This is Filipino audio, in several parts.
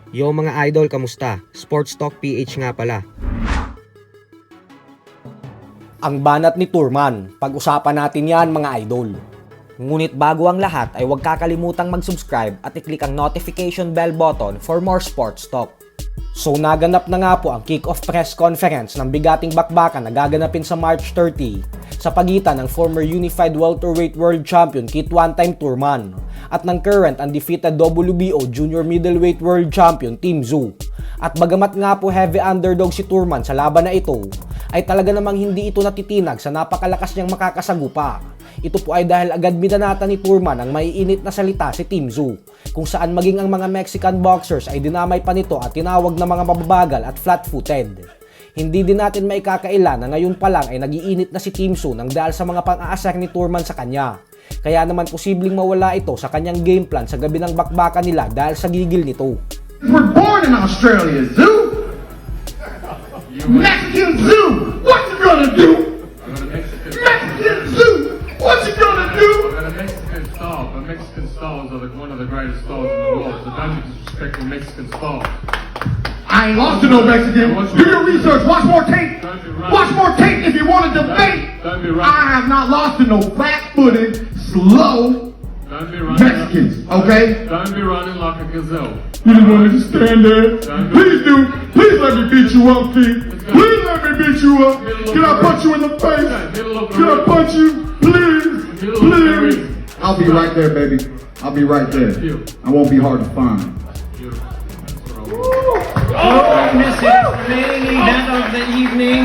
Yo mga idol, kamusta? Sports Talk PH nga pala. Ang banat ni Turman, pag-usapan natin yan mga idol. Ngunit bago ang lahat ay huwag kakalimutang mag-subscribe at i-click ang notification bell button for more sports talk. So naganap na nga po ang kick-off press conference ng bigating bakbakan na gaganapin sa March 30 sa pagitan ng former Unified Welterweight World Champion Kit One-Time Turman at ng current undefeated WBO Junior Middleweight World Champion Tim Tszyu. At bagamat nga po heavy underdog si Turman sa laban na ito, ay talaga namang hindi ito natitinag sa napakalakas niyang makakasagupa. Ito po ay dahil agad binanata ni Turman ang maiinit na salita si Tim Tszyu, kung saan maging ang mga Mexican boxers ay dinamay pa nito at tinawag na mga mababagal at flat-footed. Hindi din natin maikakaila na ngayon pa lang ay nagiinit na si Tim Tszyu nang dahil sa mga pang-aasar ni Turman sa kanya. Kaya naman posibleng mawala ito sa kanyang game plan sa gabi ng bakbakan nila dahil sa gigil nito. We're born in Australia, Zoo! Mexican Zoo! What you gonna do? Mexican Zoo! What you gonna do? A Mexican style, but Mexican styles are one of the greatest styles in the world, so don't be disrespectful Mexican style. I ain't lost to no Mexican. Do your research. Watch more tape. Watch more tape if you want to debate. Don't be running. I have not lost to no flat-footed, slow Don't be running. Mexicans, okay? Don't be running like a gazelle. You just want me to stand there? Please do. Please let me beat you up, Pete. Please let me beat you up. Can I punch you in the face? Can I punch you? Please. Please. I'll be right there, baby. I'll be right there. I won't be hard to find. This is the main event of the evening.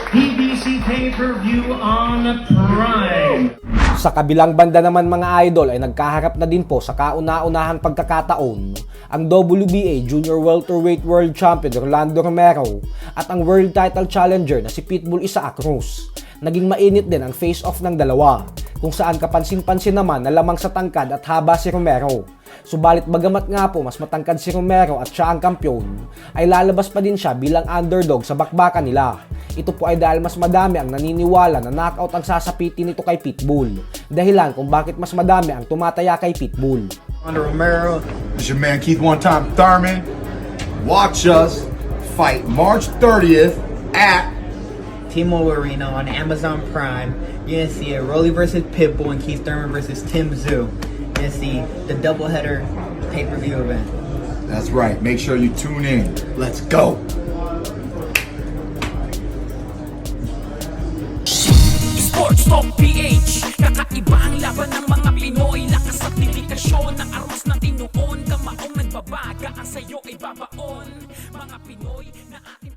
PBC pay-per-view on Prime. Sa kabilang banda naman mga idol ay nagkaharap na din po sa kauna-unahang pagkakataon ang WBA Junior Welterweight World Champion Rolando Romero at ang World Title Challenger na si Pitbull Isaac Cruz. Naging mainit din ang face-off ng dalawa, kung saan kapansin-pansin naman na lamang sa tangkad at haba si Romero. Subalit bagamat nga po mas matangkad si Romero at siya ang kampyon, ay lalabas pa din siya bilang underdog sa bakbakan nila. Ito po ay dahil mas madami ang naniniwala na knockout ang sasapitin nito kay Pitbull. Dahilan kung bakit mas madami ang tumataya kay Pitbull. Romero. This is your man Keith One-Time Thurman. Watch us fight March 30th at Timo Arena on Amazon Prime. You're gonna see a Rolly versus Pitbull and Keith Thurman versus Tim Tszyu. You're gonna see the doubleheader pay-per-view event. That's right. Make sure you tune in. Let's go. Sports Talk PH, kakaibang laban ng mga Pinoy. Lakas at dedikasyon ng armas na tinuon. Kamaong nagbabaga, ang sayo ay babaon. Mga Pinoy na ating